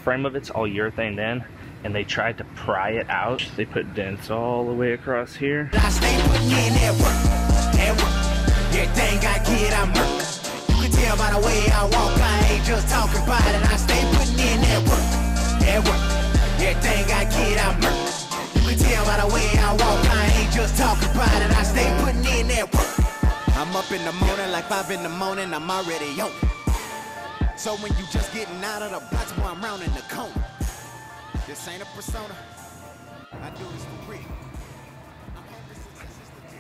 frame of it's all urethane in, and they tried to pry it out. They put dents all the way across here. I stay putting in that work. Everything I get, I'm work. You can tell by the way I walk, I ain't just talking about it. I stay putting in that work. Everything I get, I'm work. You can tell by the way I walk, I ain't just talking about it. I stay putting in that work. I'm up in the morning, like 5 in the morning, I'm already on. So when you just getting out of the box, boy, I'm rounding the corner. This ain't a persona, I do this for real. I'm hoping success is the deal.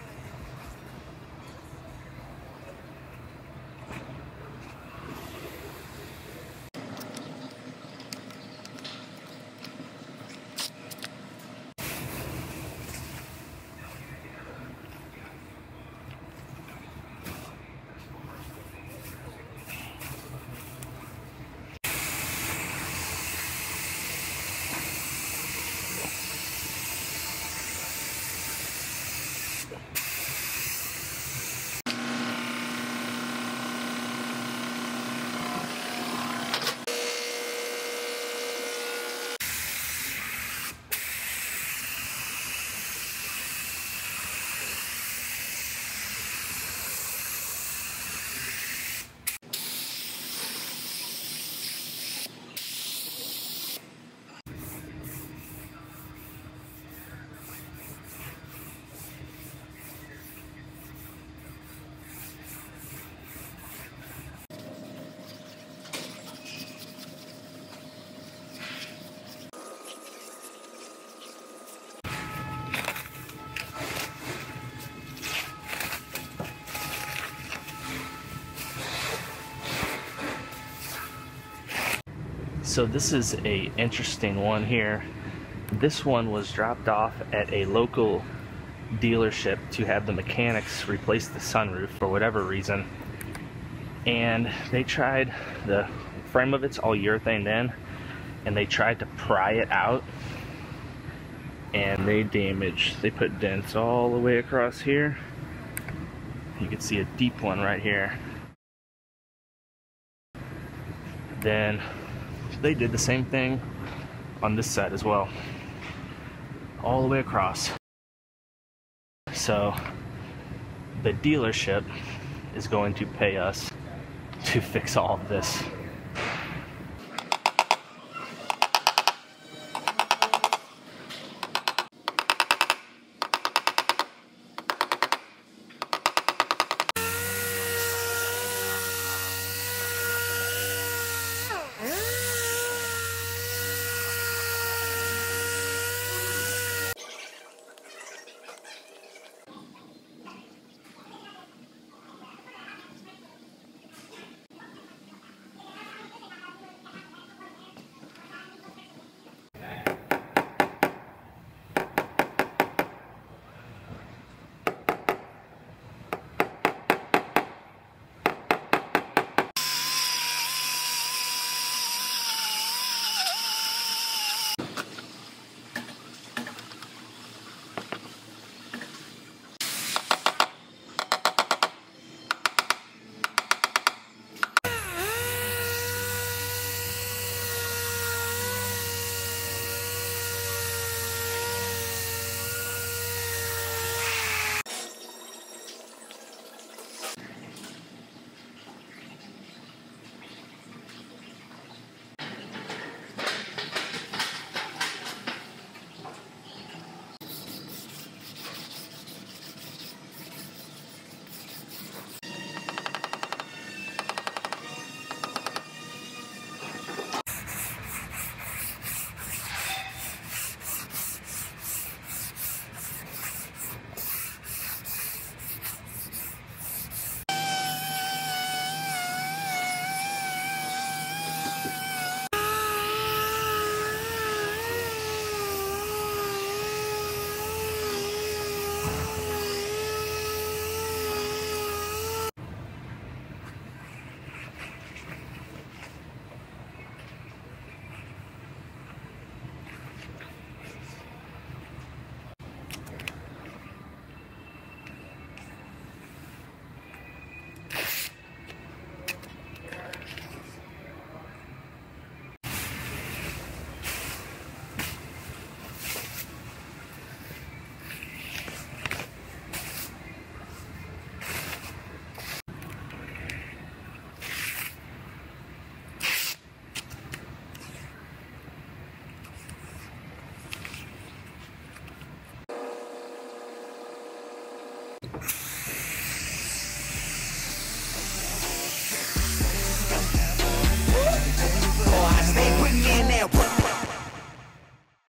So this is a interesting one here. This one was dropped off at a local dealership to have the mechanics replace the sunroof for whatever reason. And they tried, the frame of it's all urethane in, and they tried to pry it out, and they put dents all the way across here. You can see a deep one right here. Then they did the same thing on this side as well, all the way across. So the dealership is going to pay us to fix all of this.